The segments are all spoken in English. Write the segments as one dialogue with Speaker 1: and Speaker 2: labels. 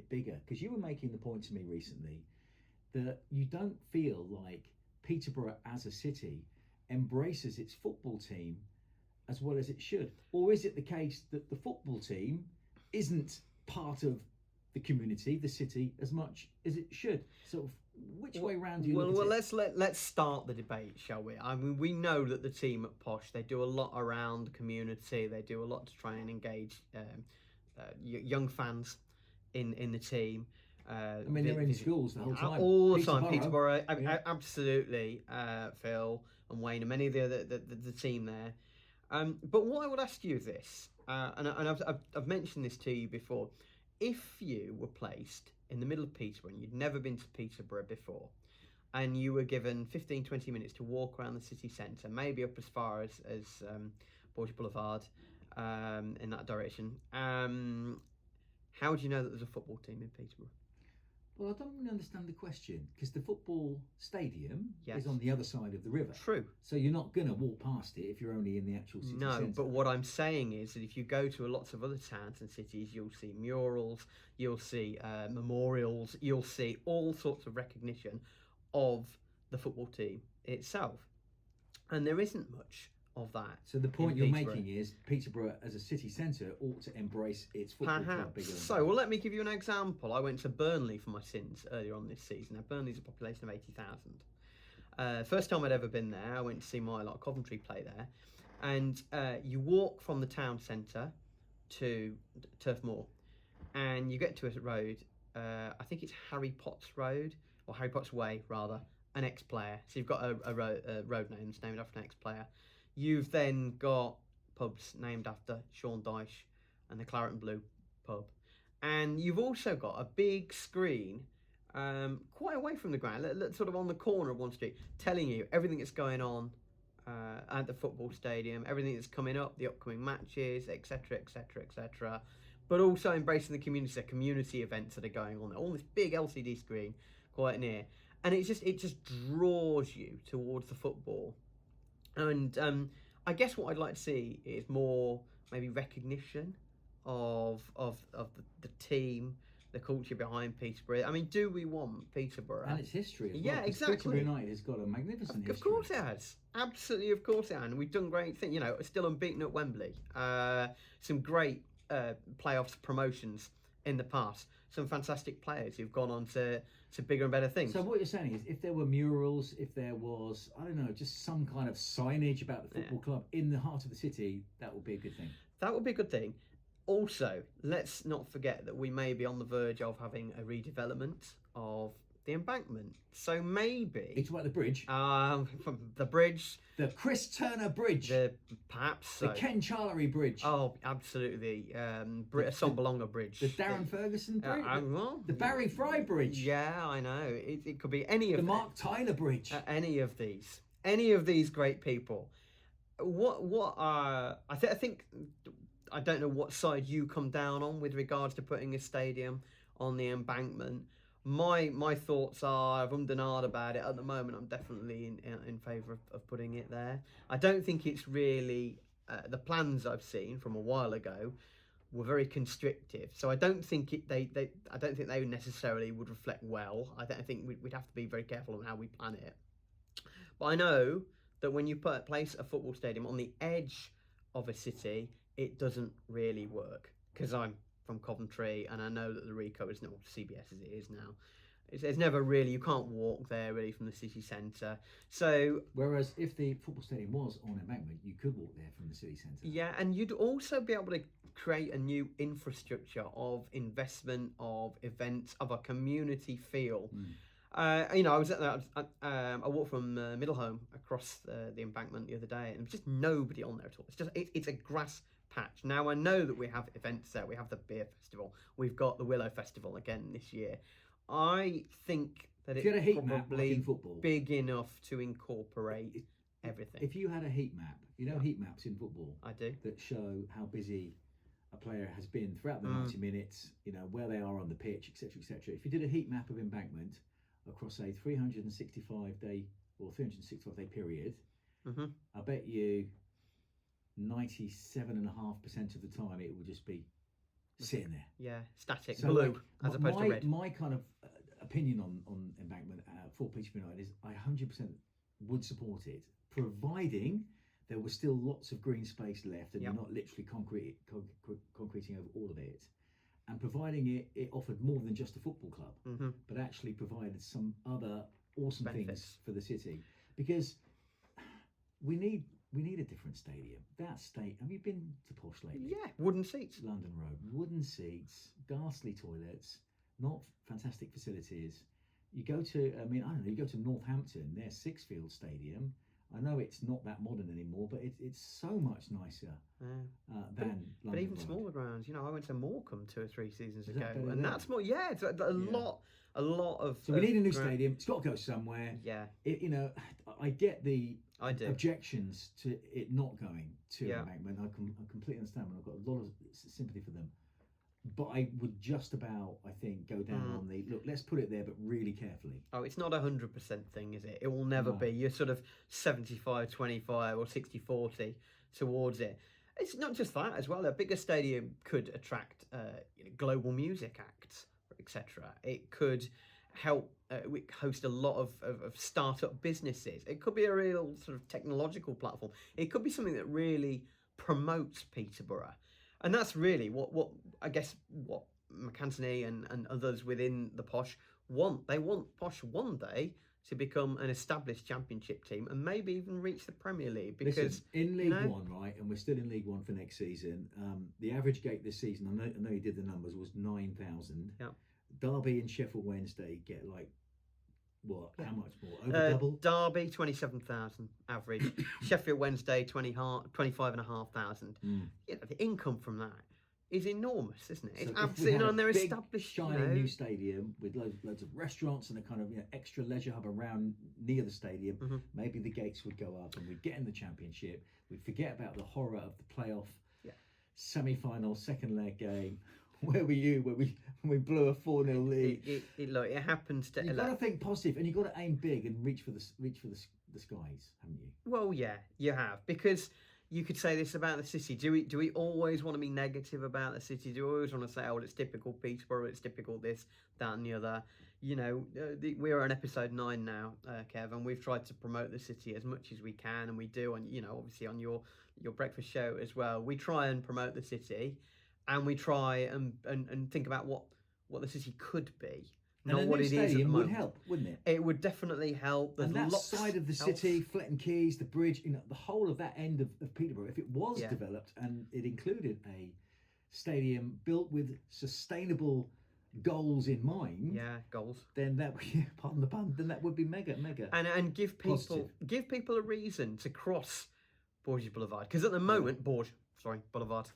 Speaker 1: bit bigger, because you were making the point to me recently that you don't feel like Peterborough as a city embraces its football team as well as it should? Or is it the case that the football team isn't part of the community, the city, as much as it should? Sort of, which way round do you look at it?
Speaker 2: Let's start the debate, shall we? I mean, we know that the team at Posh, they do a lot around the community. They do a lot to try and engage young fans in the team.
Speaker 1: I mean, they're in schools the whole time.
Speaker 2: All the time, Peterborough. Absolutely, Phil and Wayne and many of the team there. But what I would ask you is this, and I've mentioned this to you before. If you were placed in the middle of Peterborough and you'd never been to Peterborough before, and you were given 15-20 minutes to walk around the city centre, maybe up as far as Posh Boulevard, in that direction, how do you know that there's a football team in Peterborough?
Speaker 1: Well, I don't really understand the question, because the football stadium is on the other side of the river.
Speaker 2: True.
Speaker 1: So you're not going to walk past it if you're only in the actual city centre.
Speaker 2: No, but what I'm saying is that if you go to lots of other towns and cities, you'll see murals, you'll see memorials, you'll see all sorts of recognition of the football team itself. And there isn't much of that.
Speaker 1: So the point you're making is Peterborough as a city centre ought to embrace its football club bigger.
Speaker 2: So, well, let me give you an example. I went to Burnley for my sins earlier on this season. Now, Burnley's a population of 80,000. First time I'd ever been there, I went to see my Coventry play there. And you walk from the town centre to Turf Moor, and you get to a road, I think it's Harry Potts Road, or Harry Potts Way, rather, an ex-player. So you've got a road name that's named after an ex-player. You've then got pubs named after Sean Dyche and the Claret and Blue pub. And you've also got a big screen quite away from the ground, sort of on the corner of one street, telling you everything that's going on at the football stadium, everything that's coming up, the upcoming matches, etc., etc., etc. But also embracing the community events that are going on there. All this big LCD screen quite near. And it just draws you towards the football. And I guess what I'd like to see is more maybe recognition of the team, the culture behind Peterborough. I mean, do we want Peterborough
Speaker 1: and its history as well?
Speaker 2: Yeah, exactly.
Speaker 1: Peterborough United has got a magnificent history.
Speaker 2: Of course it has. Absolutely, of course it has. And we've done great things. You know, still unbeaten at Wembley. Some great playoffs promotions in the past. Some fantastic players who've gone on to bigger and better things.
Speaker 1: So what you're saying is, if there were murals, if there was, I don't know, just some kind of signage about the football club in the heart of the city, that would be a good thing.
Speaker 2: That would be a good thing. Also, let's not forget that we may be on the verge of having a redevelopment of the Embankment. So maybe...
Speaker 1: It's about the bridge?
Speaker 2: The bridge.
Speaker 1: The Chris Turner Bridge.
Speaker 2: Perhaps so.
Speaker 1: The Ken Charlery Bridge.
Speaker 2: Oh, absolutely. Britta Sombalonga Bridge.
Speaker 1: The Darren Ferguson Bridge.
Speaker 2: Well,
Speaker 1: the Barry Fry Bridge.
Speaker 2: Yeah, I know. It could be any of
Speaker 1: the Mark Tyler Bridge.
Speaker 2: Any of these. Any of these great people. I think... I don't know what side you come down on with regards to putting a stadium on the Embankment. My thoughts are, I've ummed and ahed about it. At the moment, I'm definitely in favour of putting it there. I don't think it's really... the plans I've seen from a while ago were very constrictive. So I don't think they necessarily would reflect well. I think we'd have to be very careful on how we plan it. But I know that when you place a football stadium on the edge of a city, it doesn't really work, because I'm from Coventry and I know that the Rico is not CBS as it is now. It's never really, you can't walk there really from the city centre. So
Speaker 1: whereas if the football stadium was on Embankment, you could walk there from the city centre.
Speaker 2: Yeah, and you'd also be able to create a new infrastructure of investment, of events, of a community feel. I was I walked from Middlehome across the Embankment the other day, and there was just nobody on there at all. It's a grass patch. Now I know that we have events there. We have the beer festival. We've got the Willow Festival again this year. I think that it's probably big enough to incorporate everything.
Speaker 1: If you had a heat map, heat maps in football,
Speaker 2: I do,
Speaker 1: that show how busy a player has been throughout the 90 minutes, where they are on the pitch, etc., etc. If you did a heat map of Embankment across a 365-day or 365-day period, I bet you 97.5% of the time it will just be sitting there.
Speaker 2: Yeah, static,
Speaker 1: So,
Speaker 2: blue,
Speaker 1: like,
Speaker 2: as opposed to red.
Speaker 1: My kind of opinion on Embankment for Peterborough United is I 100% would support it, providing there was still lots of green space left and
Speaker 2: Yep.
Speaker 1: you're not literally concreting over all of it, and providing it offered more than just a football club,
Speaker 2: Mm-hmm.
Speaker 1: but actually provided some other awesome
Speaker 2: Benefits.
Speaker 1: things for the city, because we need a different stadium. Have you been to Posh lately?
Speaker 2: Yeah, wooden seats.
Speaker 1: London Road, wooden seats, ghastly toilets, not fantastic facilities. You go to, I don't know, you go to Northampton, their Sixfield Stadium. I know it's not that modern anymore, but it's so much nicer
Speaker 2: Yeah.
Speaker 1: than London
Speaker 2: But even
Speaker 1: Road.
Speaker 2: smaller grounds, I went to Morecambe 2 or 3 seasons
Speaker 1: Is
Speaker 2: ago,
Speaker 1: that better
Speaker 2: and
Speaker 1: there?
Speaker 2: that's more. Yeah, it's a lot of.
Speaker 1: So we need a new
Speaker 2: ground-
Speaker 1: stadium. It's got to go somewhere.
Speaker 2: Yeah,
Speaker 1: I get the
Speaker 2: I do.
Speaker 1: objections to it not going to
Speaker 2: Yeah.
Speaker 1: Embankment. I completely understand, and I've got a lot of sympathy for them. But I would just about, I think, go down on the look. Let's put it there, but really carefully.
Speaker 2: Oh, it's not 100% thing, is it? It will never
Speaker 1: No.
Speaker 2: be. You're sort of 75-25 or 60-40 towards it. It's not just that as well. A bigger stadium could attract global music acts, etc. It could help host a lot of startup businesses. It could be a real sort of technological platform. It could be something that really promotes Peterborough. And that's really what I guess what McAntony and others within the Posh want. They want Posh one day to become an established championship team and maybe even reach the Premier League. Because
Speaker 1: Listen, in League One, right, and we're still in League One for next season. The average gate this season, I know you did the numbers, was 9,000.
Speaker 2: Yeah.
Speaker 1: Derby and Sheffield Wednesday get like what? How much more? Over double.
Speaker 2: Derby 27,000 average. Sheffield Wednesday 25,500. The income from that is enormous, isn't it?
Speaker 1: So
Speaker 2: It's
Speaker 1: if we
Speaker 2: absolutely,
Speaker 1: had
Speaker 2: and they're
Speaker 1: a big,
Speaker 2: established.
Speaker 1: shiny new stadium with loads of restaurants and a kind of extra leisure hub around near the stadium.
Speaker 2: Mhm.
Speaker 1: Maybe the gates would go up and we'd get in the championship. We'd forget about the horror of the playoff, semi-final, second leg game. Where were you when we blew a 4-0 lead?
Speaker 2: It happens to.
Speaker 1: You've got to think positive, and you've got to aim big and reach for the skies, haven't you?
Speaker 2: Well, yeah, you have, because you could say this about the city. Do we always want to be negative about the city? Do we always want to say, oh, it's typical Peterborough, it's typical this, that, and the other? We're on episode 9 now, Kev, and we've tried to promote the city as much as we can, and we do on obviously on your breakfast show as well. We try and promote the city. And we try and think about what the city could be, not what it is at the
Speaker 1: stadium
Speaker 2: moment.
Speaker 1: would help, wouldn't it?
Speaker 2: It would definitely help. There's
Speaker 1: And that
Speaker 2: lots
Speaker 1: side of the
Speaker 2: else.
Speaker 1: city, Fletton Quays, the bridge, the whole of that end of Peterborough, if it was developed and it included a stadium built with sustainable goals in mind,
Speaker 2: goals.
Speaker 1: then that pardon the pun, then that would be mega.
Speaker 2: And give
Speaker 1: Positive.
Speaker 2: people a reason to cross Bourges Boulevard, because at the moment Boulevard.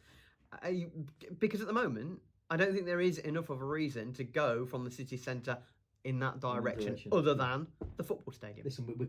Speaker 2: Because at the moment, I don't think there is enough of a reason to go from the city centre in that direction, other than the football stadium.
Speaker 1: Listen, we're